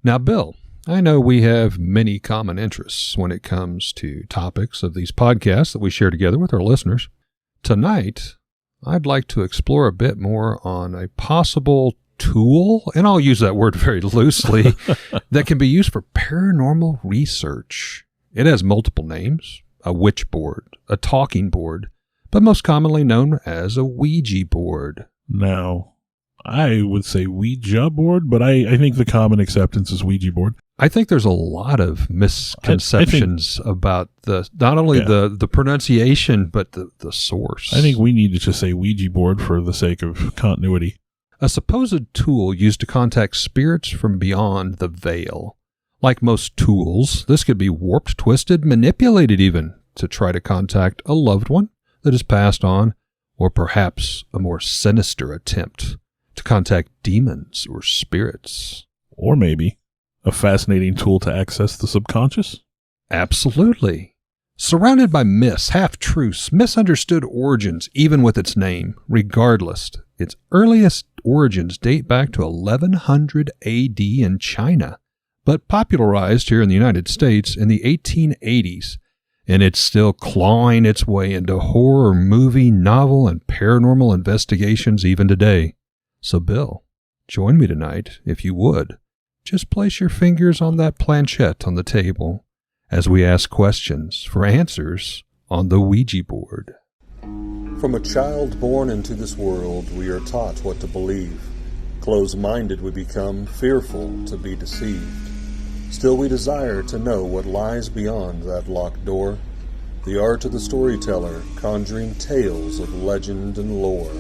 Now, Bill, I know we have many common interests when it comes to topics of these podcasts that we share together with our listeners. Tonight, I'd like to explore a bit more on a possible tool, and I'll use that word very loosely, that can be used for paranormal research. It has multiple names: a witch board, a talking board, but most commonly known as a Ouija board. Now, I would say Ouija board, but I think the common acceptance is Ouija board. I think there's a lot of misconceptions about not only the pronunciation, but the source. I think we need to just say Ouija board for the sake of continuity. A supposed tool used to contact spirits from beyond the veil. Like most tools, this could be warped, twisted, manipulated even, to try to contact a loved one that has passed on, or perhaps a more sinister attempt to contact demons or spirits. Or maybe a fascinating tool to access the subconscious? Absolutely. Surrounded by myths, half-truths, misunderstood origins, even with its name, regardless, its earliest origins date back to 1100 AD in China, but popularized here in the United States in the 1880s, and it's still clawing its way into horror, movie, novel, and paranormal investigations even today. So, Bill, join me tonight, if you would. Just place your fingers on that planchette on the table as we ask questions for answers on the Ouija board. From a child born into this world, we are taught what to believe. Closed-minded we become, fearful to be deceived. Still we desire to know what lies beyond that locked door. The art of the storyteller, conjuring tales of legend and lore.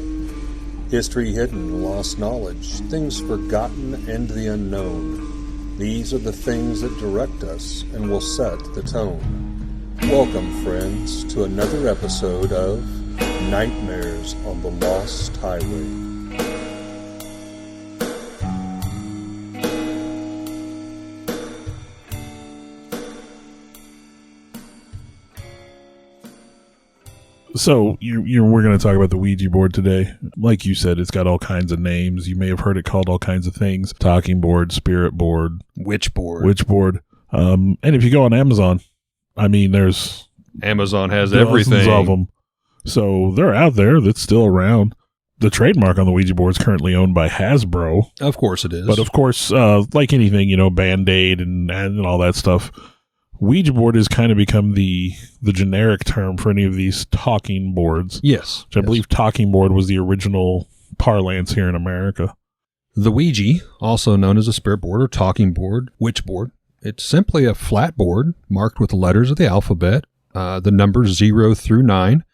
History hidden, lost knowledge, things forgotten and the unknown. These are the things that direct us and will set the tone. Welcome, friends, to another episode of Nightmares on the Lost Highway. So we're going to talk about the Ouija board today. Like you said, it's got all kinds of names. You may have heard it called all kinds of things: talking board, spirit board, witch board. And if you go on Amazon, I mean, Amazon has dozens everything of them. So they're out there. That's still around. The trademark on the Ouija board is currently owned by Hasbro. Of course it is. But of course, like anything, Band-Aid and all that stuff, Ouija board has kind of become the generic term for any of these talking boards. Yes. Which I believe talking board was the original parlance here in America. The Ouija, also known as a spirit board or talking board, witch board, it's simply a flat board marked with the letters of the alphabet, the numbers 0 through 9,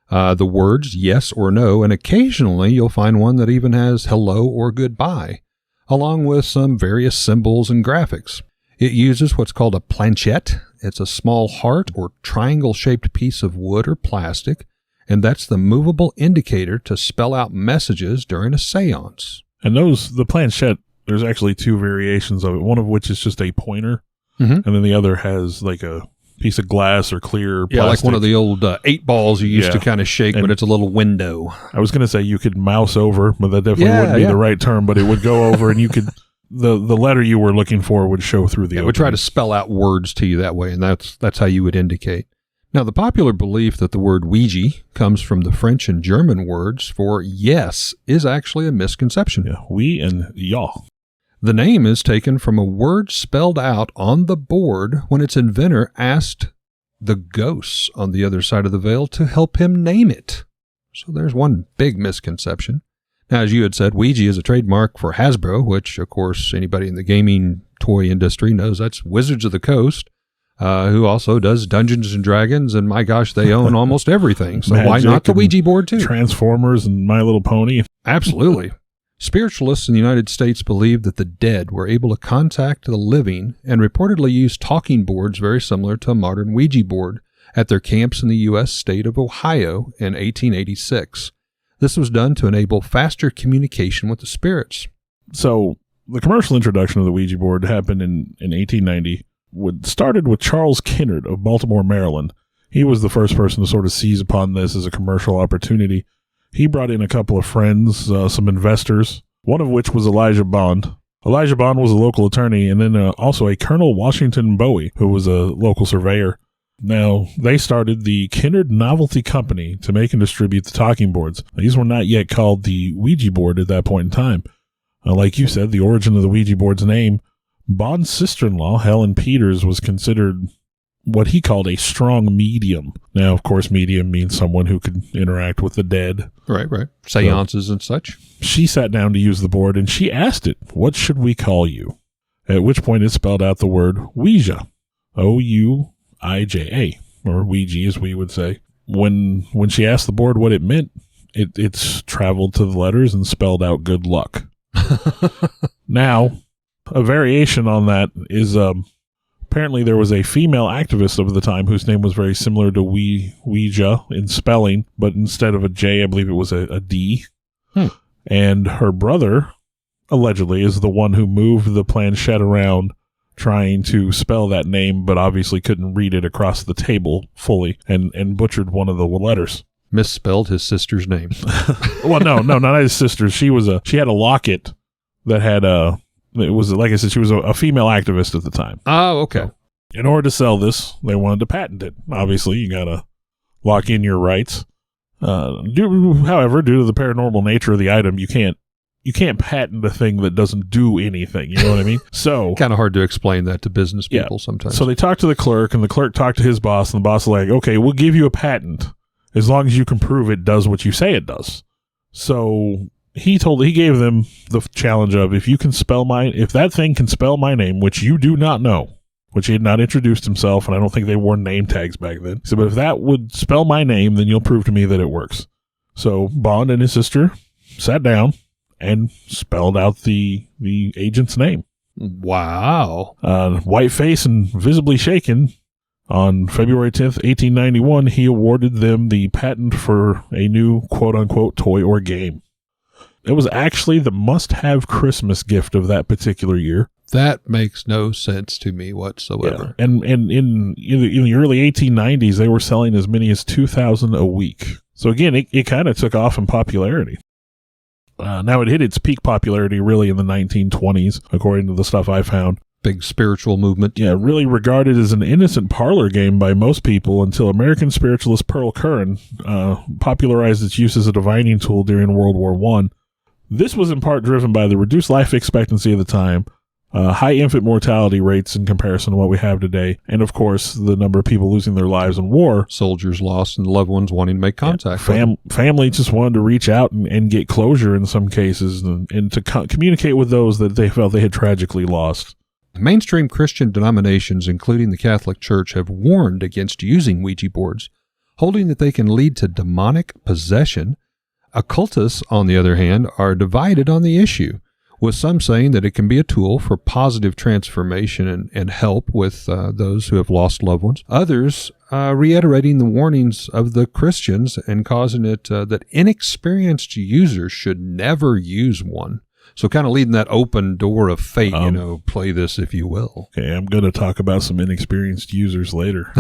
the words yes or no, and occasionally you'll find one that even has hello or goodbye, along with some various symbols and graphics. It uses what's called a planchette. It's a small heart or triangle-shaped piece of wood or plastic, and that's the movable indicator to spell out messages during a seance. And the planchette, there's actually two variations of it, one of which is just a pointer, and then the other has like a piece of glass or clear plastic. Yeah, like one of the old 8 balls you used to kind of shake, but it's a little window. I was going to say you could mouse over, but that definitely wouldn't be the right term, but it would go over and you could... The letter you were looking for would show through the opening. It would try to spell out words to you that way, and that's how you would indicate. Now, the popular belief that the word Ouija comes from the French and German words for yes is actually a misconception. Yeah, oui and ja. The name is taken from a word spelled out on the board when its inventor asked the ghosts on the other side of the veil to help him name it. So there's one big misconception. Now, as you had said, Ouija is a trademark for Hasbro, which, of course, anybody in the gaming toy industry knows that's Wizards of the Coast, who also does Dungeons & Dragons, and my gosh, they own almost everything. So why not the Ouija board, too? Transformers and My Little Pony. Absolutely. Spiritualists in the United States believe that the dead were able to contact the living and reportedly used talking boards very similar to a modern Ouija board at their camps in the U.S. state of Ohio in 1886. This was done to enable faster communication with the spirits. So the commercial introduction of the Ouija board happened in 1890. Started with Charles Kinnard of Baltimore, Maryland. He was the first person to sort of seize upon this as a commercial opportunity. He brought in a couple of friends, some investors, one of which was Elijah Bond. Elijah Bond was a local attorney, and then also a Colonel Washington Bowie, who was a local surveyor. Now, they started the Kinnard Novelty Company to make and distribute the talking boards. These were not yet called the Ouija board at that point in time. Like you said, the origin of the Ouija board's name, Bond's sister-in-law, Helen Peters, was considered what he called a strong medium. Now, of course, medium means someone who could interact with the dead. Right. Seances and such. She sat down to use the board, and she asked it, "What should we call you?" At which point it spelled out the word Ouija. O-U-I-J-A, or Ouija, as we would say. When she asked the board what it meant, it's traveled to the letters and spelled out good luck. Now, a variation on that is apparently there was a female activist of the time whose name was very similar to Ouija in spelling, but instead of a J, I believe it was a D. And her brother, allegedly, is the one who moved the planchette around trying to spell that name, but obviously couldn't read it across the table fully and butchered one of the letters. Misspelled his sister's name. Well, no, not his sister. She had a locket that had it was, like I said, she was a female activist at the time. Oh, okay. So, in order to sell this, they wanted to patent it. Obviously, you got to lock in your rights. However, due to the paranormal nature of the item, you can't patent a thing that doesn't do anything. You know what I mean? So kind of hard to explain that to business people sometimes. So they talked to the clerk, and the clerk talked to his boss, and the boss was like, "Okay, we'll give you a patent as long as you can prove it does what you say it does." So he gave them the challenge of, if that thing can spell my name, which you do not know, which he had not introduced himself, and I don't think they wore name tags back then. He said, but if that would spell my name, then you'll prove to me that it works. So Bond and his sister sat down and spelled out the agent's name. Wow. White face and visibly shaken, on February 10th, 1891, he awarded them the patent for a new quote-unquote toy or game. It was actually the must-have Christmas gift of that particular year. That makes no sense to me whatsoever. Yeah. And in the early 1890s, they were selling as many as 2,000 a week. So again, it kind of took off in popularity. Now it hit its peak popularity really in the 1920s, according to the stuff I found. Big spiritual movement. Yeah, really regarded as an innocent parlor game by most people until American spiritualist Pearl Curran popularized its use as a divining tool during World War I. This was in part driven by the reduced life expectancy of the time, high infant mortality rates in comparison to what we have today, and of course, the number of people losing their lives in war. Soldiers lost and loved ones wanting to make contact. Family just wanted to reach out and get closure in some cases and to communicate with those that they felt they had tragically lost. Mainstream Christian denominations, including the Catholic Church, have warned against using Ouija boards, holding that they can lead to demonic possession. Occultists, on the other hand, are divided on the issue, with some saying that it can be a tool for positive transformation and help with those who have lost loved ones. Others reiterating the warnings of the Christians and causing it that inexperienced users should never use one. So kind of leading that open door of fate, play this if you will. Okay, I'm going to talk about some inexperienced users later.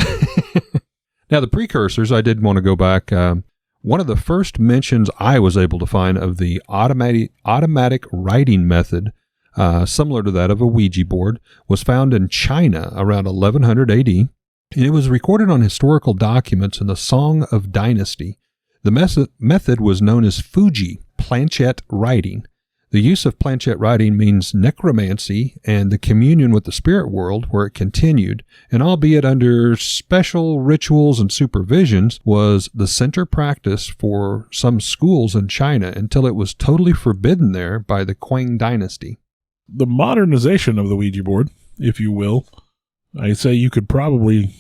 Now, the precursors, I did want to go back. One of the first mentions I was able to find of the automatic writing method, similar to that of a Ouija board, was found in China around 1100 AD, and it was recorded on historical documents in the Song of Dynasty. The method was known as Fuji, planchette writing. The use of planchette writing means necromancy and the communion with the spirit world, where it continued, and albeit under special rituals and supervisions, was the center practice for some schools in China until it was totally forbidden there by the Qing dynasty. The modernization of the Ouija board, if you will, I say you could probably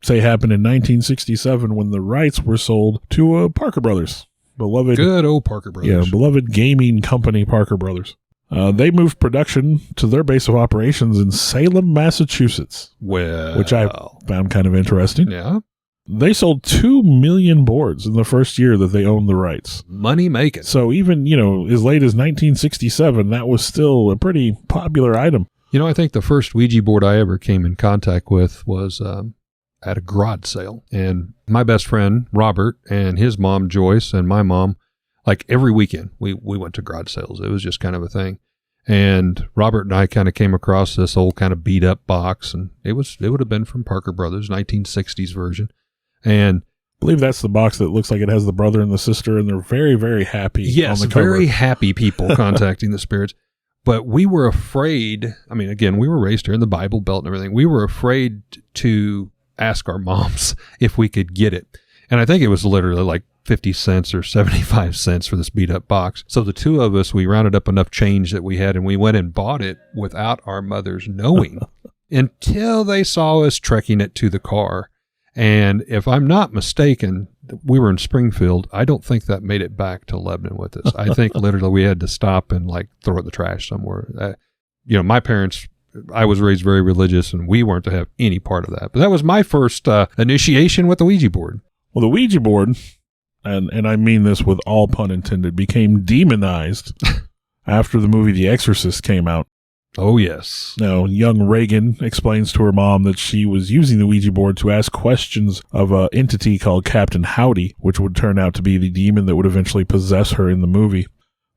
say happened in 1967 when the rights were sold to Parker Brothers. Beloved, good old Parker Brothers. Yeah, beloved gaming company Parker Brothers. They moved production to their base of operations in Salem, Massachusetts. Well, which I found kind of interesting. Yeah. They sold 2 million boards in the first year that they owned the rights. Money making. So even, as late as 1967, that was still a pretty popular item. I think the first Ouija board I ever came in contact with was at a garage sale. And my best friend, Robert, and his mom, Joyce, and my mom, like every weekend, we went to garage sales. It was just kind of a thing. And Robert and I kind of came across this old kind of beat up box, and it would have been from Parker Brothers, 1960s version. And I believe that's the box that looks like it has the brother and the sister, and they're very, very happy. Yes, on the cover. very happy people contacting the spirits. But we were afraid. I mean, again, we were raised here in the Bible Belt and everything. We were afraid to ask our moms if we could get it. And I think it was literally like 50 cents or 75 cents for this beat up box. So the two of us, we rounded up enough change that we had, and we went and bought it without our mothers knowing until they saw us trekking it to the car. And if I'm not mistaken, we were in Springfield. I don't think that made it back to Lebanon with us. I think literally we had to stop and like throw it in the trash somewhere. My parents, I was raised very religious, and we weren't to have any part of that. But that was my first initiation with the Ouija board. Well, the Ouija board, and I mean this with all pun intended, became demonized after the movie The Exorcist came out. Oh, yes. Now, young Reagan explains to her mom that she was using the Ouija board to ask questions of an entity called Captain Howdy, which would turn out to be the demon that would eventually possess her in the movie.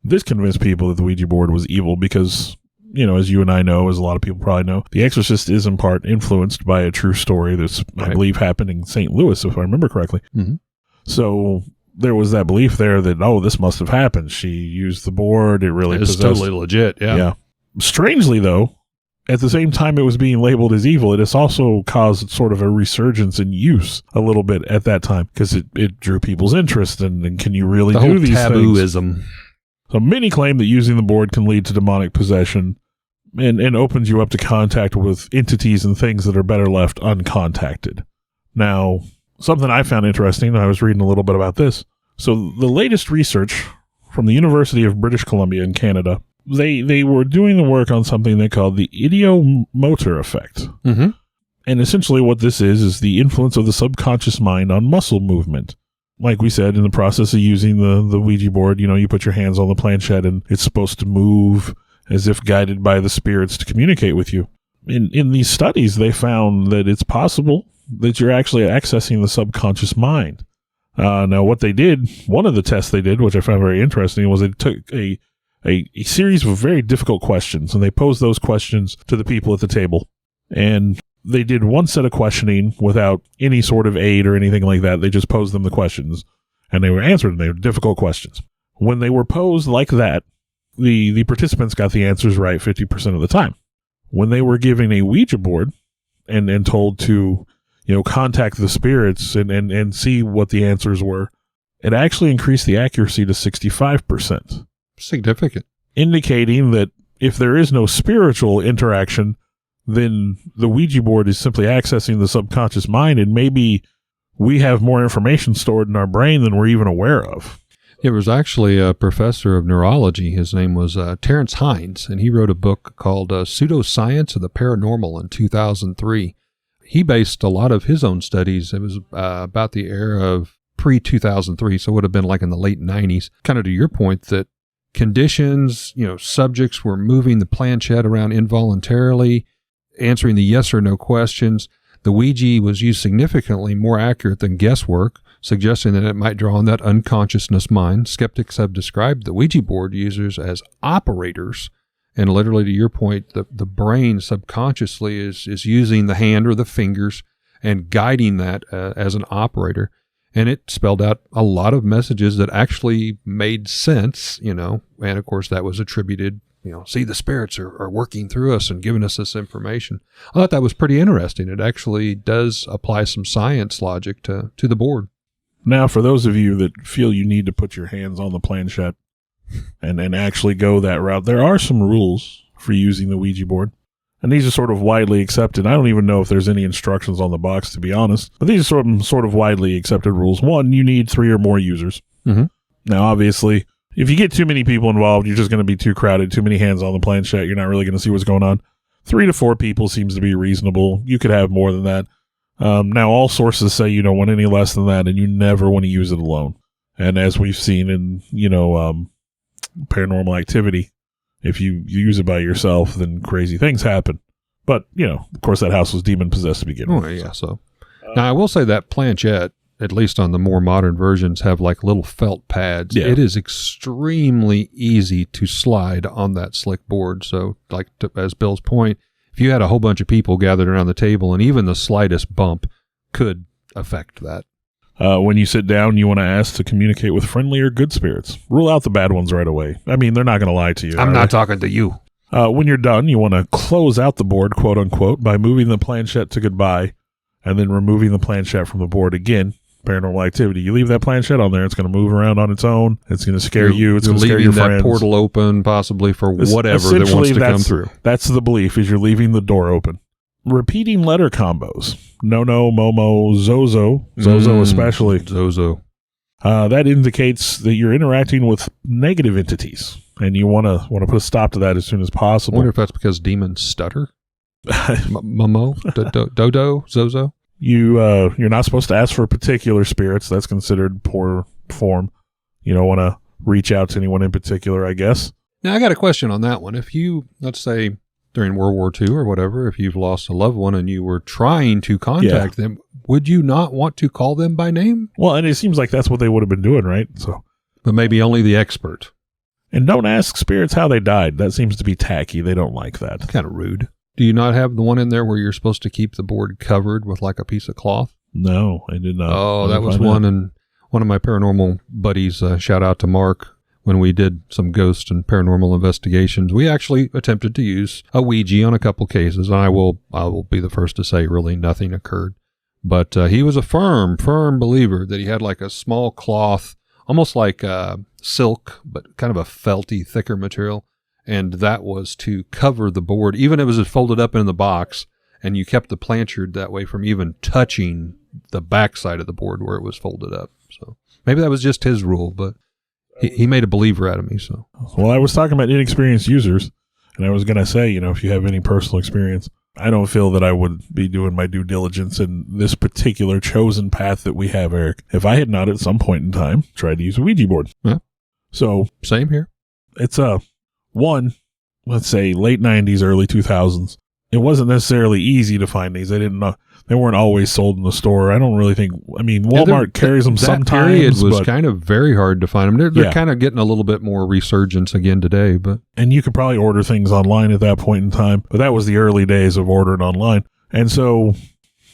This convinced people that the Ouija board was evil because, as you and I know, as a lot of people probably know, The Exorcist is in part influenced by a true story that's, right, I believe, happened in St. Louis, if I remember correctly. Mm-hmm. So there was that belief there that, this must have happened. She used the board. It really It's totally legit, yeah. Yeah. Strangely, though, at the same time it was being labeled as evil, it has also caused sort of a resurgence in use a little bit at that time because it drew people's interest and can you really do these tabooism things? So many claim that using the board can lead to demonic possession and opens you up to contact with entities and things that are better left uncontacted. Now, something I found interesting, I was reading a little bit about this. So the latest research from the University of British Columbia in Canada, they were doing the work on something they called the ideomotor effect. Mm-hmm. And essentially what this is the influence of the subconscious mind on muscle movement. Like we said, in the process of using the Ouija board, you put your hands on the planchette and it's supposed to move as if guided by the spirits to communicate with you. In these studies, they found that it's possible that you're actually accessing the subconscious mind. Now, what they did, one of the tests they did, which I found very interesting, was they took a series of very difficult questions, and they posed those questions to the people at the table. And they did one set of questioning without any sort of aid or anything like that. They just posed them the questions, and they were answered, and they were difficult questions. When they were posed like that, the participants got the answers right 50% of the time. When they were given a Ouija board and told to, contact the spirits and see what the answers were, it actually increased the accuracy to 65%. Significant. Indicating that if there is no spiritual interaction, then the Ouija board is simply accessing the subconscious mind, and maybe we have more information stored in our brain than we're even aware of. It was actually a professor of neurology. His name was Terrence Hines, and he wrote a book called Pseudoscience of the Paranormal in 2003. He based a lot of his own studies. It was about the era of pre-2003, so it would have been like in the late 90s. Kind of to your point that conditions, subjects were moving the planchette around involuntarily, answering the yes or no questions. The Ouija was used significantly more accurate than guesswork, suggesting that it might draw on that unconsciousness mind. Skeptics have described the Ouija board users as operators, and literally to your point, the brain subconsciously is using the hand or the fingers and guiding that as an operator. And it spelled out a lot of messages that actually made sense, and of course that was attributed, see, the spirits are working through us and giving us this information. I thought that was pretty interesting. It actually does apply some science logic to the board. Now, for those of you that feel you need to put your hands on the planchette and actually go that route, there are some rules for using the Ouija board. And these are sort of widely accepted. I don't even know if there's any instructions on the box, to be honest. But these are sort of widely accepted rules. One, you need 3 or more users. Mm-hmm. Now, obviously, if you get too many people involved, you're just going to be too crowded, too many hands on the planchette. You're not really going to see what's going on. 3 to 4 people seems to be reasonable. You could have more than that. Now, all sources say you don't want any less than that, and you never want to use it alone. And as we've seen in, Paranormal Activity, if you use it by yourself, then crazy things happen. But, of course, that house was demon-possessed to begin with. Oh, yeah, so. Now, I will say that planchette, at least on the more modern versions, have like little felt pads. Yeah. It is extremely easy to slide on that slick board. So, like as Bill's point, if you had a whole bunch of people gathered around the table, and even the slightest bump could affect that. When you sit down, you want to ask to communicate with friendly or good spirits. Rule out the bad ones right away. I mean, they're not going to lie to you. I'm not talking to you. When you're done, you want to close out the board, quote unquote, by moving the planchette to goodbye and then removing the planchette from the board again. Paranormal activity. You leave that planchette on there, it's going to move around on its own. It's going to scare you. It's going to scare your friends. Leaving that portal open, possibly for whatever that wants to come through. That's the belief, is you're leaving the door open. Repeating letter combos. No, Momo, Zozo. Zozo especially. Zozo. That indicates that you're interacting with negative entities, and you want to put a stop to that as soon as possible. I wonder if that's because demons stutter. Momo, Dodo, Zozo. You're not supposed to ask for particular spirits. That's considered poor form. You don't want to reach out to anyone in particular, I guess. Now, I got a question on that one. If you, let's say, during World War II or whatever, if you've lost a loved one and you were trying to contact them, would you not want to call them by name? Well, and it seems like that's what they would have been doing, right? So, but maybe only the expert. And don't ask spirits how they died. That seems to be tacky. They don't like that. Kind of rude. Do you not have the one in there where you're supposed to keep the board covered with like a piece of cloth? No, I did not. Oh, that was one. And one of my paranormal buddies, shout out to Mark, when we did some ghost and paranormal investigations, we actually attempted to use a Ouija on a couple cases. And I will be the first to say really nothing occurred. But he was a firm believer that he had like a small cloth, almost like silk, but kind of a felty, thicker material. And that was to cover the board, even if it was folded up in the box, and you kept the planchard that way from even touching the back side of the board where it was folded up. So maybe that was just his rule, but he made a believer out of me. So, well, I was talking about inexperienced users, and I was going to say, if you have any personal experience, I don't feel that I would be doing my due diligence in this particular chosen path that we have, Eric. If I had not at some point in time tried to use a Ouija board. Yeah. So same here. It's one, let's say late 90s, early 2000s. It wasn't necessarily easy to find these. They weren't always sold in the store. I don't really think, Walmart carries them sometimes. That period was kind of very hard to find them. They're kind of getting a little bit more resurgence again today. And you could probably order things online at that point in time, but that was the early days of ordering online. And so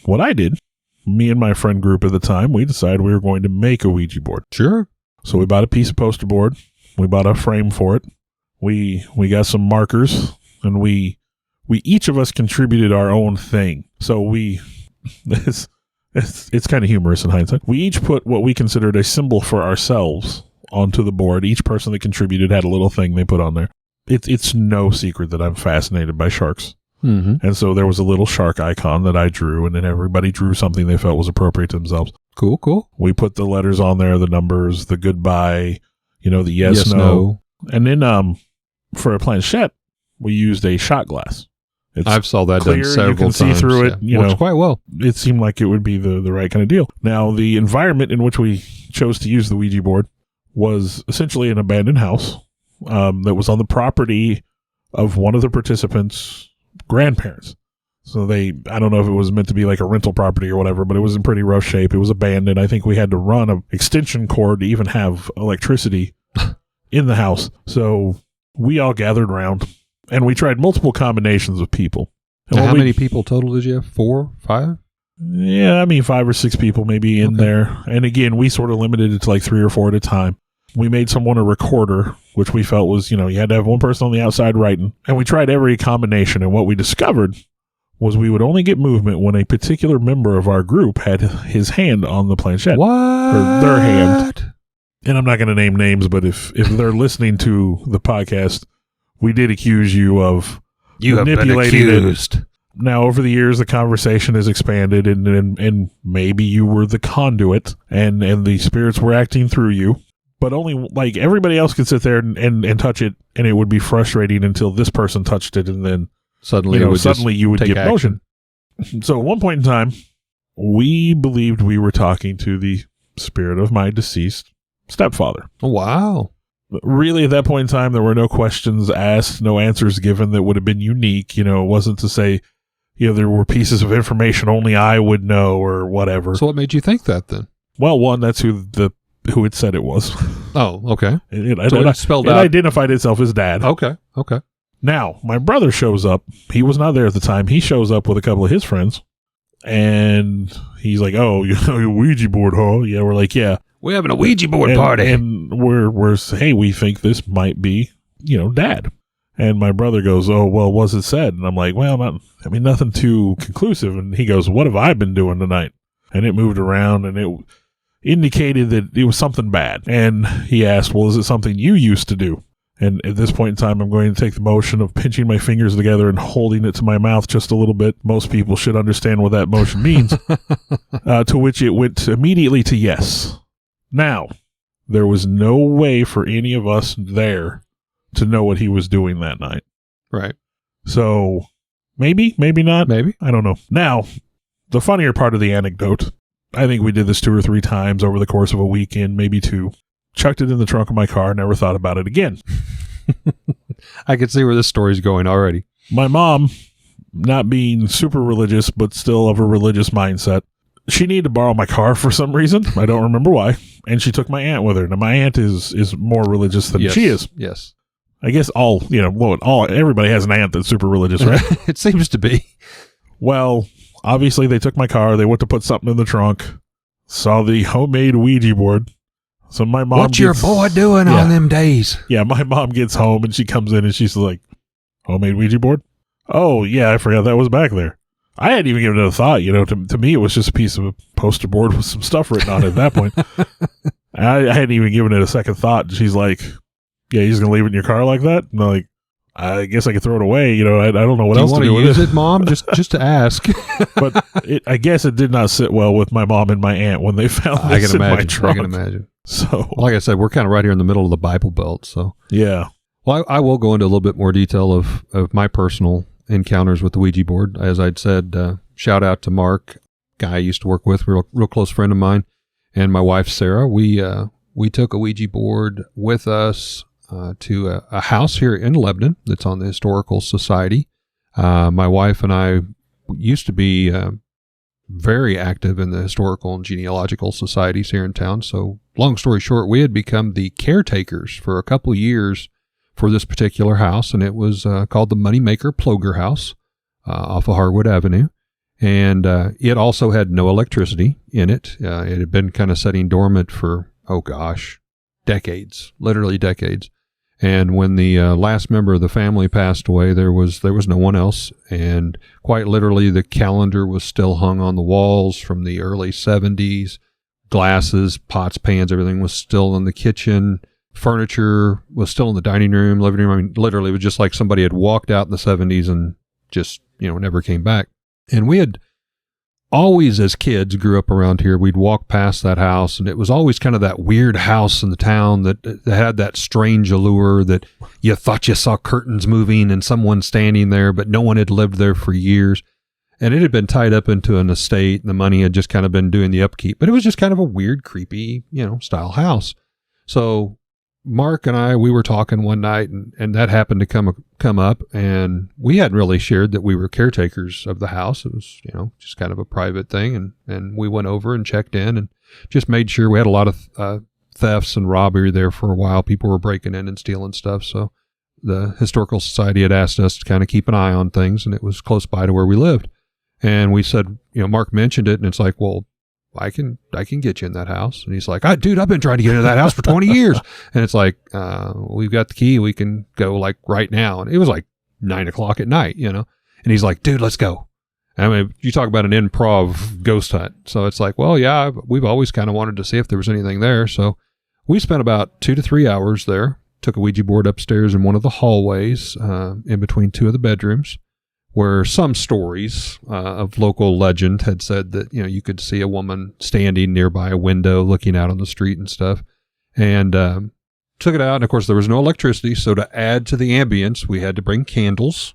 what I did, me and my friend group at the time, we decided we were going to make a Ouija board. Sure. So we bought a piece of poster board. We bought a frame for it. We got some markers, and we each of us contributed our own thing. So it's kind of humorous in hindsight. We each put what we considered a symbol for ourselves onto the board. Each person that contributed had a little thing they put on there. It's no secret that I'm fascinated by sharks. Mm-hmm. And so there was a little shark icon that I drew, and then everybody drew something they felt was appropriate to themselves. Cool. We put the letters on there, the numbers, the goodbye, the yes, no. And then for a planchette, we used a shot glass. I've saw that clear, done several times. You can see through it. Works quite well. It seemed like it would be the right kind of deal. Now, the environment in which we chose to use the Ouija board was essentially an abandoned house that was on the property of one of the participants' grandparents. So I don't know if it was meant to be like a rental property or whatever, but it was in pretty rough shape. It was abandoned. I think we had to run an extension cord to even have electricity in the house. So we all gathered around, and we tried multiple combinations of people. And how many people total did you have? 4, 5? Yeah, 5 or 6 people maybe in there. And again, we sort of limited it to like 3 or 4 at a time. We made someone a recorder, which we felt was, you had to have one person on the outside writing. And we tried every combination. And what we discovered was we would only get movement when a particular member of our group had his hand on the planchette. What? Or their hand. And I'm not going to name names, but if they're listening to the podcast, we did accuse you of manipulating it. Now, over the years, the conversation has expanded, and maybe you were the conduit, and the spirits were acting through you. But only, like, everybody else could sit there and touch it, and it would be frustrating until this person touched it, and then suddenly you would get motion. So at one point in time, we believed we were talking to the spirit of my deceased stepfather. Oh, wow. But really, at that point in time, there were no questions asked, no answers given that would have been unique. It wasn't to say, there were pieces of information only I would know or whatever. So what made you think that then? Well, one, that's who it said it was. Oh, okay. It spelled it out. identified itself as Dad. Okay. Now, my brother shows up. He was not there at the time. He shows up with a couple of his friends. And he's like, oh, you know, your Ouija board, huh? Yeah, we're like, yeah. We're having a Ouija board party. And we're hey, we think this might be, Dad. And my brother goes, oh, well, what's it said? And I'm like, well, nothing too conclusive. And he goes, what have I been doing tonight? And it moved around, and it indicated that it was something bad. And he asked, well, is it something you used to do? And at this point in time, I'm going to take the motion of pinching my fingers together and holding it to my mouth just a little bit. Most people should understand what that motion means. To which it went immediately to yes. Now, there was no way for any of us there to know what he was doing that night. Right. So, maybe not. Maybe. I don't know. Now, the funnier part of the anecdote, I think we did this 2 or 3 times over the course of a weekend, maybe 2. Chucked it in the trunk of my car, never thought about it again. I can see where this story's going already. My mom, not being super religious, but still of a religious mindset, she needed to borrow my car for some reason. I don't remember why. And she took my aunt with her. Now, my aunt is more religious than she is. Yes. I guess everybody has an aunt that's super religious, right? It seems to be. Well, obviously they took my car. They went to put something in the trunk. Saw the homemade Ouija board. So my mom What's your boy doing on them days? Yeah, my mom gets home and she comes in and she's like, homemade Ouija board? Oh, yeah, I forgot that was back there. I hadn't even given it a thought. To me, it was just a piece of a poster board with some stuff written on it at that point. I hadn't even given it a second thought. And she's like, yeah, you're just going to leave it in your car like that? And I'm like, I guess I could throw it away. I don't know what else to do with it. Do you want to use it, Mom? Just to ask. But I guess it did not sit well with my mom and my aunt when they found this in my trunk. I can imagine. So, like I said, we're kind of right here in the middle of the Bible Belt. So, yeah. Well, I will go into a little bit more detail of my personal encounters with the Ouija board. As I'd said, shout out to Mark, guy I used to work with, real close friend of mine, and my wife Sarah. We took a Ouija board with us to a house here in Lebanon that's on the Historical Society. My wife and I used to be very active in the historical and genealogical societies here in town. So long story short, we had become the caretakers for a couple of years for this particular house, and it was called the Moneymaker Ploger House off of Harwood Avenue. And it also had no electricity in it. It had been kind of sitting dormant for, decades, literally decades. And when the last member of the family passed away, there was no one else. And quite literally, the calendar was still hung on the walls from the early 70s. Glasses, pots, pans, everything was still in the kitchen. Furniture was still in the dining room, living room. I mean, literally, it was just like somebody had walked out in the 70s and just, never came back. And we had always, as kids, grew up around here. We'd walk past that house, and it was always kind of that weird house in the town that had that strange allure that you thought you saw curtains moving and someone standing there, but no one had lived there for years. And it had been tied up into an estate, and the money had just kind of been doing the upkeep. But it was just kind of a weird, creepy, style house. So Mark and I, we were talking one night, and that happened to come up, and we hadn't really shared that we were caretakers of the house. It was, just kind of a private thing, and we went over and checked in and just made sure. We had a lot of thefts and robbery there for a while. People were breaking in and stealing stuff, so the Historical Society had asked us to kind of keep an eye on things, and it was close by to where we lived. And we said, Mark mentioned it, and it's like, well, I can get you in that house. And he's like, dude, I've been trying to get into that house for 20 years. And it's like, we've got the key. We can go like right now. And it was like 9:00 at night, And he's like, dude, let's go. I mean, you talk about an improv ghost hunt. So it's like, well, yeah, we've always kind of wanted to see if there was anything there. So we spent about 2 to 3 hours there, took a Ouija board upstairs in one of the hallways, in between 2 of the bedrooms, where some stories of local legend had said that, you could see a woman standing nearby a window looking out on the street and stuff. And took it out. And, of course, there was no electricity. So to add to the ambience, we had to bring candles.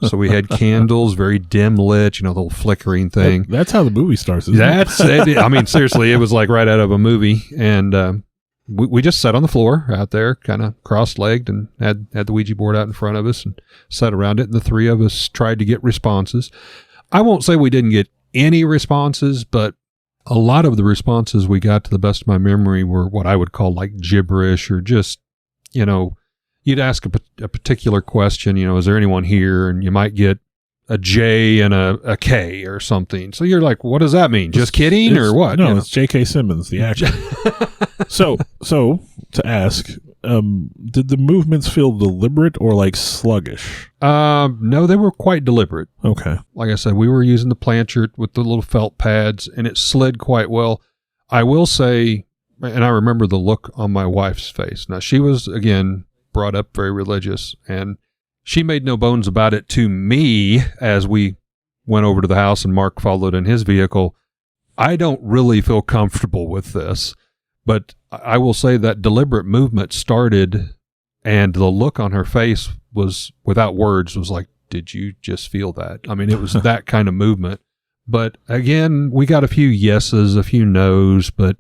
So we had candles, very dim lit, the little flickering thing. That's how the movie starts, isn't it? I mean, seriously, it was like right out of a movie. And we just sat on the floor out there, kind of cross-legged, and had the Ouija board out in front of us and sat around it. And the 3 of us tried to get responses. I won't say we didn't get any responses, but A lot of the responses we got, to the best of my memory, were what I would call like gibberish, or just, you'd ask a particular question, is there anyone here? And you might get a J and a K or something. So you're like, what does that mean? Just kidding or what? No, it's J.K. Simmons, the actor. So to ask, did the movements feel deliberate or like sluggish? No, they were quite deliberate. Okay. Like I said, we were using the planchette with the little felt pads, and it slid quite well. I will say, and I remember the look on my wife's face. Now, she was, again, brought up very religious, and she made no bones about it to me as we went over to the house and Mark followed in his vehicle. I don't really feel comfortable with this, but I will say that deliberate movement started, and the look on her face was, without words, was like, did you just feel that? I mean, it was that kind of movement. But again, we got a few yeses, a few nos, but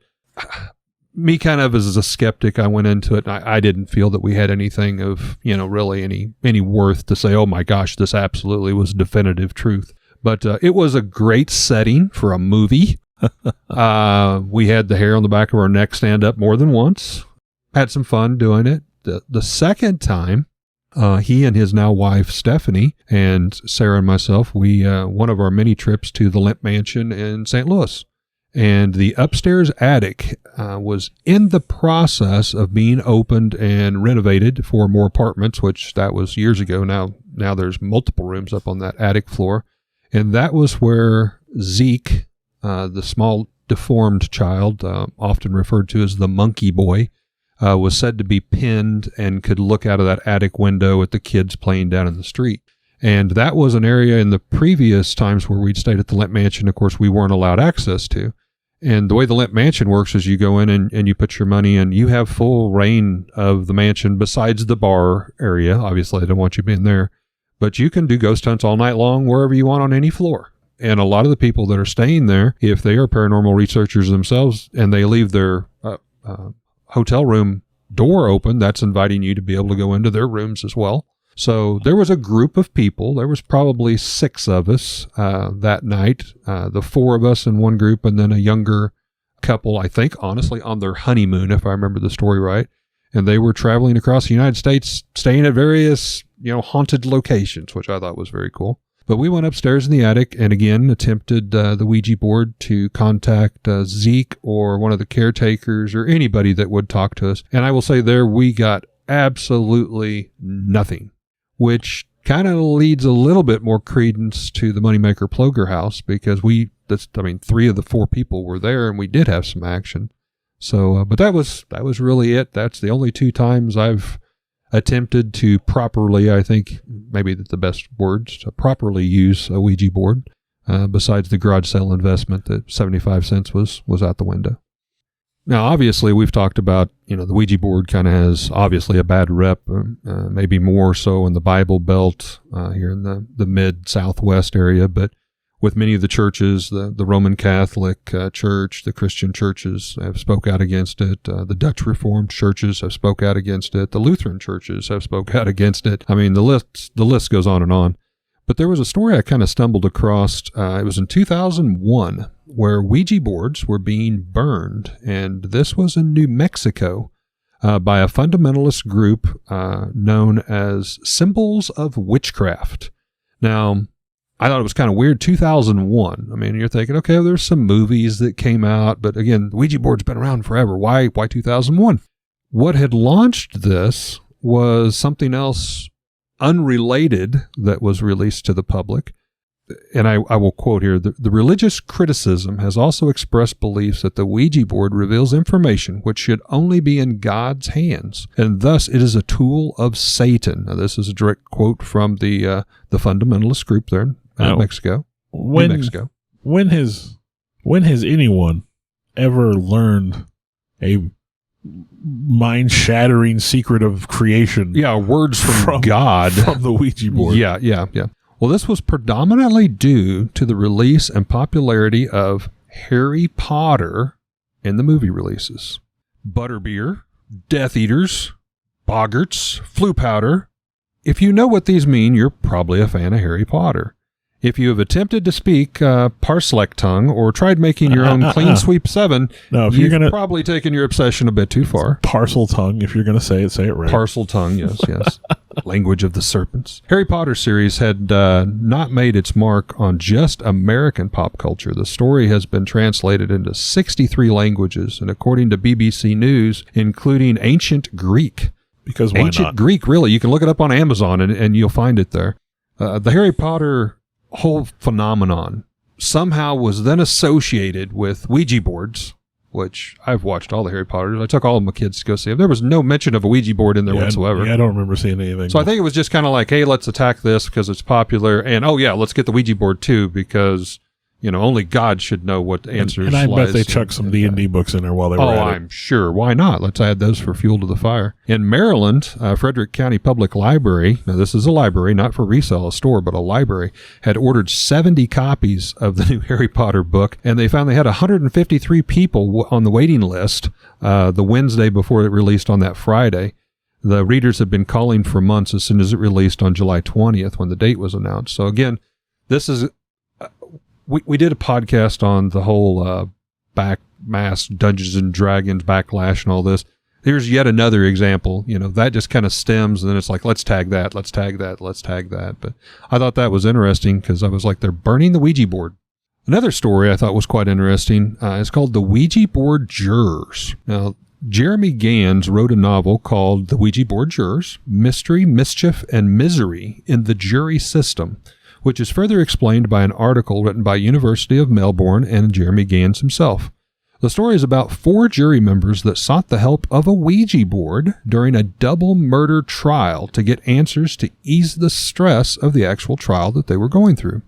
me kind of as a skeptic, I went into it, and I didn't feel that we had anything of, really any worth to say, oh my gosh, this absolutely was definitive truth. But it was a great setting for a movie. We had the hair on the back of our neck stand up more than once. Had some fun doing it. The second time, he and his now wife, Stephanie, and Sarah and myself, we one of our many trips to the Limp Mansion in St. Louis. And the upstairs attic was in the process of being opened and renovated for more apartments, which that was years ago. Now there's multiple rooms up on that attic floor. And that was where Zeke, the small deformed child, often referred to as the monkey boy, was said to be pinned and could look out of that attic window at the kids playing down in the street. And that was an area in the previous times where we'd stayed at the Limp Mansion, of course, we weren't allowed access to. And the way the Limp Mansion works is you go in and you put your money in. You have full reign of the mansion besides the bar area. Obviously, I don't want you being there. But you can do ghost hunts all night long wherever you want on any floor. And a lot of the people that are staying there, if they are paranormal researchers themselves and they leave their hotel room door open, that's inviting you to be able to go into their rooms as well. So there was a group of people. There was probably 6 of us that night, the 4 of us in one group, and then a younger couple, I think, honestly, on their honeymoon, if I remember the story right. And they were traveling across the United States, staying at various, haunted locations, which I thought was very cool. But we went upstairs in the attic and again attempted the Ouija board to contact Zeke or one of the caretakers or anybody that would talk to us. And I will say there we got absolutely nothing, which kind of leads a little bit more credence to the Moneymaker Ploger house because 3 of the 4 people were there and we did have some action. So, but that was really it. That's the only 2 times I've attempted to properly, I think maybe the best words, to properly use a Ouija board, besides the garage sale investment that 75 cents was out the window. Now, obviously, we've talked about, the Ouija board kind of has obviously a bad rep, maybe more so in the Bible Belt here in the mid-Southwest area, but with many of the churches, the Roman Catholic Church, the Christian churches have spoke out against it. The Dutch Reformed churches have spoke out against it. The Lutheran churches have spoke out against it. I mean, the list goes on and on. But there was a story I kind of stumbled across. It was in 2001 where Ouija boards were being burned. And this was in New Mexico by a fundamentalist group known as Symbols of Witchcraft. Now, I thought it was kind of weird. 2001. I mean, you're thinking, okay, well, there's some movies that came out, but again, the Ouija board's been around forever. Why 2001? What had launched this was something else unrelated that was released to the public. And I will quote here, the religious criticism has also expressed beliefs that the Ouija board reveals information which should only be in God's hands, and thus it is a tool of Satan. Now, this is a direct quote from the fundamentalist group there in Mexico. New Mexico. When has anyone ever learned a mind-shattering secret of creation? Yeah, words from God. From the Ouija board. Yeah. Well, this was predominantly due to the release and popularity of Harry Potter in the movie releases. Butterbeer, Death Eaters, Boggarts, Flu Powder. If you know what these mean, you're probably a fan of Harry Potter. If you have attempted to speak Parselek tongue or tried making your own Clean Sweep 7, No, if you've you're gonna probably taken your obsession a bit too far. parcel tongue, if you're going to say it right. Parcel tongue, yes. Language of the serpents. Harry Potter series had not made its mark on just American pop culture. The story has been translated into 63 languages, and according to BBC News, including Ancient Greek. Because why Ancient not? Greek, really. You can look it up on Amazon, and you'll find it there. The Harry Potter whole phenomenon somehow was then associated with Ouija boards, which I've watched all the Harry Potters. I took all of my kids to go see them. There was no mention of a Ouija board in there whatsoever. Yeah, I don't remember seeing anything. So I think it was just kind of like, hey, let's attack this because it's popular. And, oh, yeah, let's get the Ouija board, too, because, only God should know what answers And I bet they lies chucked some in D&D books in there while they were at it. I'm sure. Why not? Let's add those for fuel to the fire. In Maryland, Frederick County Public Library, now this is a library, not for resale, a store, but a library, had ordered 70 copies of the new Harry Potter book, and they found they had 153 people on the waiting list the Wednesday before it released on that Friday. The readers had been calling for months as soon as it released on July 20th when the date was announced. So again, this is... We did a podcast on the whole mass Dungeons and Dragons backlash and all this. Here's yet another example. That just kind of stems, and then it's like, let's tag that, let's tag that, let's tag that. But I thought that was interesting because I was like, they're burning the Ouija board. Another story I thought was quite interesting is called The Ouija Board Jurors. Now, Jeremy Gans wrote a novel called The Ouija Board Jurors, Mystery, Mischief, and Misery in the Jury System, which is further explained by an article written by University of Melbourne and Jeremy Gans himself. The story is about 4 jury members that sought the help of a Ouija board during a double murder trial to get answers to ease the stress of the actual trial that they were going through.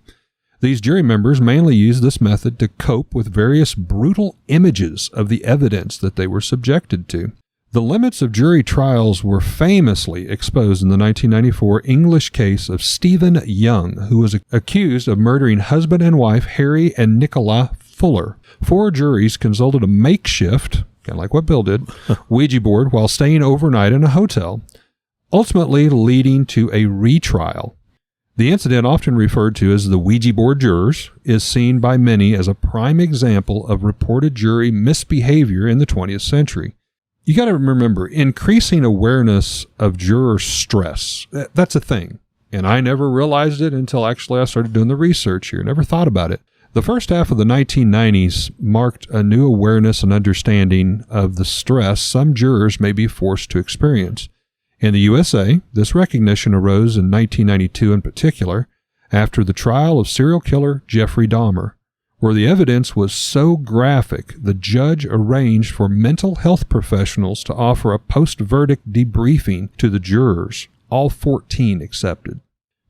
These jury members mainly used this method to cope with various brutal images of the evidence that they were subjected to. The limits of jury trials were famously exposed in the 1994 English case of Stephen Young, who was accused of murdering husband and wife Harry and Nicola Fuller. 4 juries consulted a makeshift, kind of like what Bill did, Ouija board while staying overnight in a hotel, ultimately leading to a retrial. The incident, often referred to as the Ouija board jurors, is seen by many as a prime example of reported jury misbehavior in the 20th century. You got to remember, increasing awareness of juror stress, that's a thing. And I never realized it until actually I started doing the research here. Never thought about it. The first half of the 1990s marked a new awareness and understanding of the stress some jurors may be forced to experience. In the USA, this recognition arose in 1992 in particular, after the trial of serial killer Jeffrey Dahmer, where the evidence was so graphic, the judge arranged for mental health professionals to offer a post-verdict debriefing to the jurors. All 14 accepted.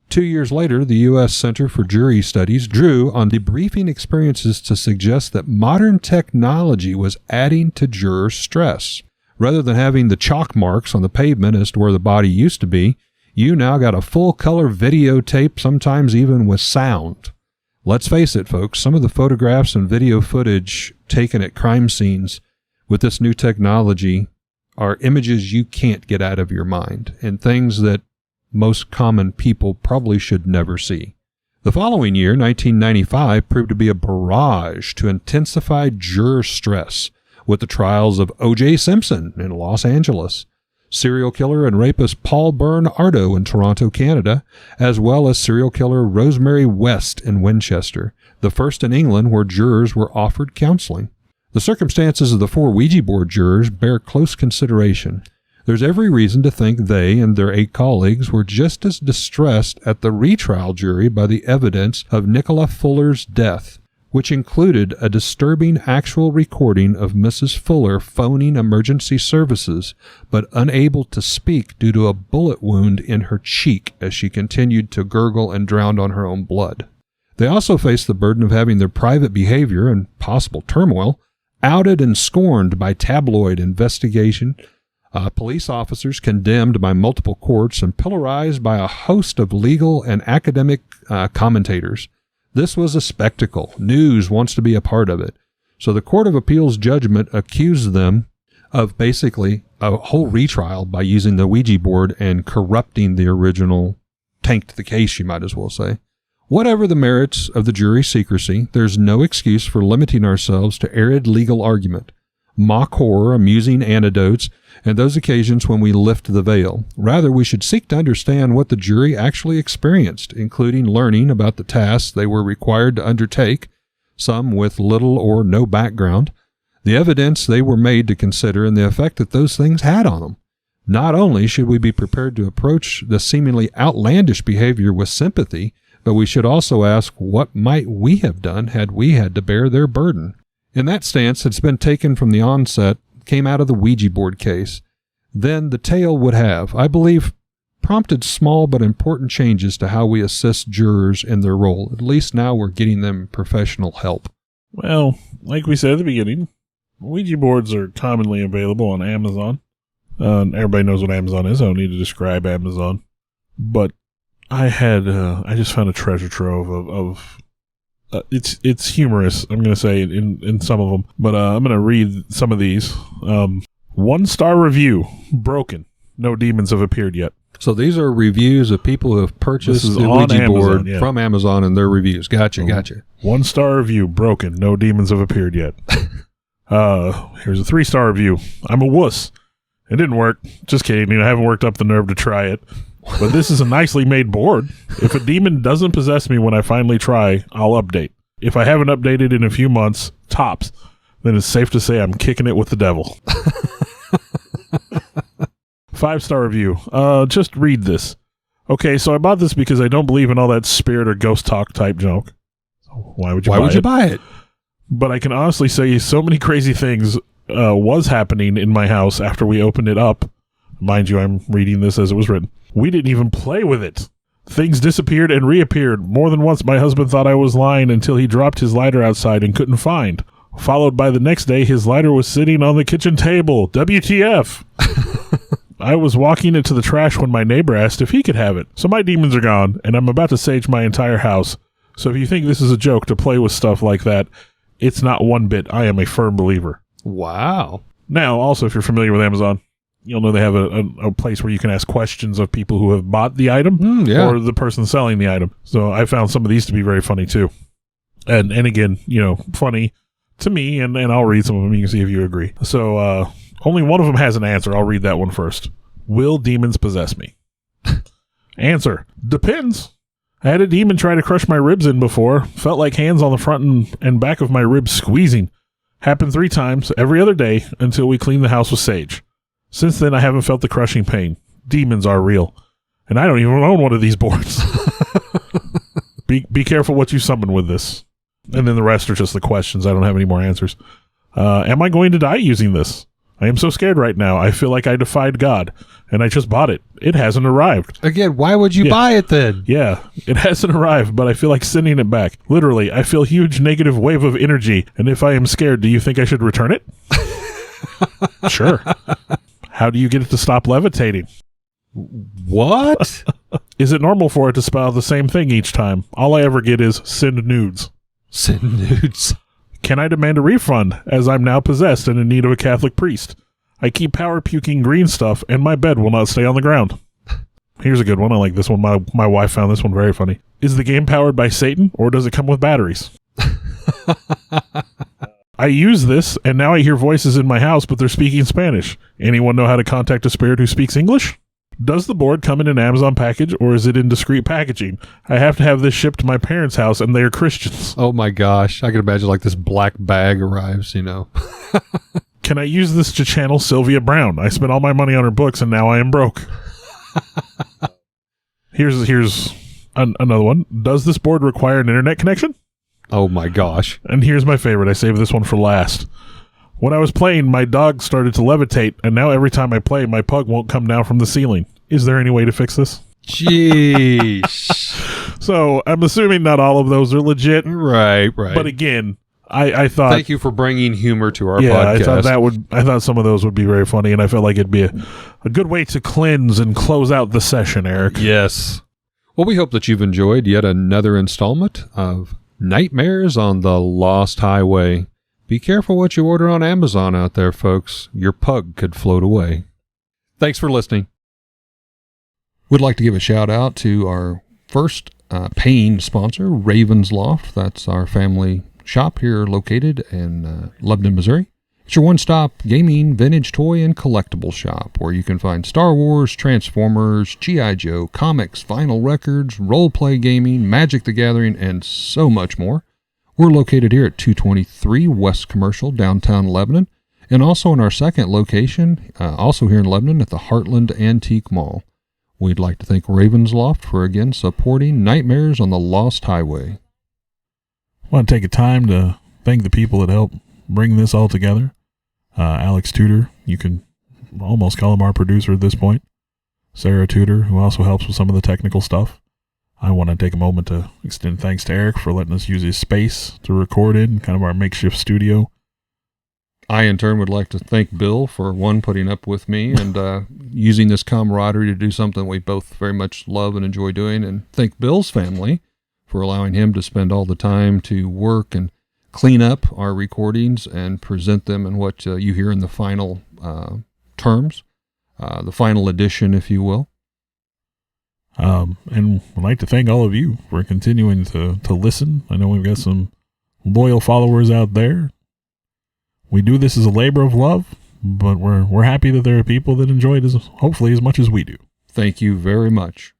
2 years later, the U.S. Center for Jury Studies drew on debriefing experiences to suggest that modern technology was adding to jurors' stress. Rather than having the chalk marks on the pavement as to where the body used to be, you now got a full-color videotape, sometimes even with sound. Let's face it, folks, some of the photographs and video footage taken at crime scenes with this new technology are images you can't get out of your mind and things that most common people probably should never see. The following year, 1995, proved to be a barrage to intensify juror stress with the trials of O.J. Simpson in Los Angeles, serial killer and rapist Paul Bernardo in Toronto, Canada, as well as serial killer Rosemary West in Winchester, the first in England where jurors were offered counseling. The circumstances of the 4 Ouija board jurors bear close consideration. There's every reason to think they and their 8 colleagues were just as distressed at the retrial jury by the evidence of Nicola Fuller's death, which included a disturbing actual recording of Mrs. Fuller phoning emergency services, but unable to speak due to a bullet wound in her cheek as she continued to gurgle and drowned on her own blood. They also faced the burden of having their private behavior and possible turmoil outed and scorned by tabloid investigation, police officers condemned by multiple courts, and pillarized by a host of legal and academic commentators. This was a spectacle. News wants to be a part of it. So the Court of Appeals judgment accused them of basically a whole retrial by using the Ouija board and corrupting the original, tanked the case, you might as well say. Whatever the merits of the jury secrecy, there's no excuse for limiting ourselves to arid legal argument, mock horror, amusing anecdotes, and those occasions when we lift the veil. Rather, we should seek to understand what the jury actually experienced, including learning about the tasks they were required to undertake, some with little or no background, the evidence they were made to consider, and the effect that those things had on them. Not only should we be prepared to approach the seemingly outlandish behavior with sympathy, but we should also ask, what might we have done had we had to bear their burden? In that stance that's been taken from the onset came out of the Ouija board case. Then the tale would have, I believe, prompted small but important changes to how we assist jurors in their role. At least now we're getting them professional help. Well, like we said at the beginning, Ouija boards are commonly available on Amazon. Everybody knows what Amazon is. I don't need to describe Amazon. But I just found a treasure trove of it's humorous, I'm going to say, in some of them. But I'm going to read some of these. 1-star review. Broken. No demons have appeared yet. So these are reviews of people who have purchased the Ouija board from Amazon and their reviews. Gotcha. 1-star review. Broken. No demons have appeared yet. Here's a 3-star review. I'm a wuss. It didn't work. Just kidding. I haven't worked up the nerve to try it. But this is a nicely made board. If a demon doesn't possess me when I finally try, I'll update. If I haven't updated in a few months, tops, then it's safe to say I'm kicking it with the devil. 5-star review. Just read this. Okay, so I bought this because I don't believe in all that spirit or ghost talk type junk. Why would you buy it? But I can honestly say so many crazy things was happening in my house after we opened it up. Mind you, I'm reading this as it was written. We didn't even play with it. Things disappeared and reappeared. More than once, my husband thought I was lying until he dropped his lighter outside and couldn't find. Followed by the next day, his lighter was sitting on the kitchen table. WTF? I was walking it to the trash when my neighbor asked if he could have it. So my demons are gone, and I'm about to sage my entire house. So if you think this is a joke to play with stuff like that, it's not one bit. I am a firm believer. Wow. Now, also, if you're familiar with Amazon, you'll know they have a place where you can ask questions of people who have bought the item or the person selling the item. So I found some of these to be very funny too. And again, funny to me, and I'll read some of them. You can see if you agree. So only one of them has an answer. I'll read that one first. Will demons possess me? Answer. Depends. I had a demon try to crush my ribs in before. Felt like hands on the front and back of my ribs squeezing. Happened 3 times every other day until we cleaned the house with sage. Since then, I haven't felt the crushing pain. Demons are real. And I don't even own one of these boards. Be careful what you summon with this. And then the rest are just the questions. I don't have any more answers. Am I going to die using this? I am so scared right now. I feel like I defied God. And I just bought it. It hasn't arrived. Again, why would you buy it then? Yeah, it hasn't arrived, but I feel like sending it back. Literally, I feel a huge negative wave of energy. And if I am scared, do you think I should return it? Sure. How do you get it to stop levitating? What? Is it normal for it to spell the same thing each time? All I ever get is send nudes. Send nudes. Can I demand a refund, as I'm now possessed and in need of a Catholic priest? I keep power puking green stuff, and my bed will not stay on the ground. Here's a good one. I like this one. My wife found this one very funny. Is the game powered by Satan, or does it come with batteries? I use this, and now I hear voices in my house, but they're speaking Spanish. Anyone know how to contact a spirit who speaks English? Does the board come in an Amazon package, or is it in discreet packaging? I have to have this shipped to my parents' house, and they are Christians. Oh my gosh. I can imagine like this black bag arrives, Can I use this to channel Sylvia Brown? I spent all my money on her books, and now I am broke. Here's another one. Does this board require an internet connection? Oh my gosh. And here's my favorite. I saved this one for last. When I was playing, my dog started to levitate, and now every time I play, my pug won't come down from the ceiling. Is there any way to fix this? Jeez. So I'm assuming not all of those are legit. Right. But again, I thought... Thank you for bringing humor to our podcast. I thought some of those would be very funny, and I felt like it'd be a good way to cleanse and close out the session, Eric. Yes. Well, we hope that you've enjoyed yet another installment of Nightmares on the Lost Highway. Be careful what you order on Amazon out there, folks. Your pug could float away. Thanks for listening. Would like to give a shout out to our first paying sponsor, Raven's Loft. That's our family shop here located in Lebanon, Missouri. It's your one-stop gaming, vintage toy, and collectible shop where you can find Star Wars, Transformers, G.I. Joe, comics, vinyl records, role-play gaming, Magic the Gathering, and so much more. We're located here at 223 West Commercial, downtown Lebanon, and also in our second location, also here in Lebanon at the Heartland Antique Mall. We'd like to thank Raven's Loft for, again, supporting Nightmares on the Lost Highway. I want to take a time to thank the people that helped bring this all together. Alex Tudor, you can almost call him our producer at this point. Sarah Tudor, who also helps with some of the technical stuff. I want to take a moment to extend thanks to Eric for letting us use his space to record in, kind of our makeshift studio. I, in turn, would like to thank Bill for, one, putting up with me and using this camaraderie to do something we both very much love and enjoy doing, and thank Bill's family for allowing him to spend all the time to work and clean up our recordings and present them in what you hear in the final terms, the final edition, if you will. And I'd like to thank all of you for continuing to listen. I know we've got some loyal followers out there. We do this as a labor of love, but we're happy that there are people that enjoy it hopefully as much as we do. Thank you very much.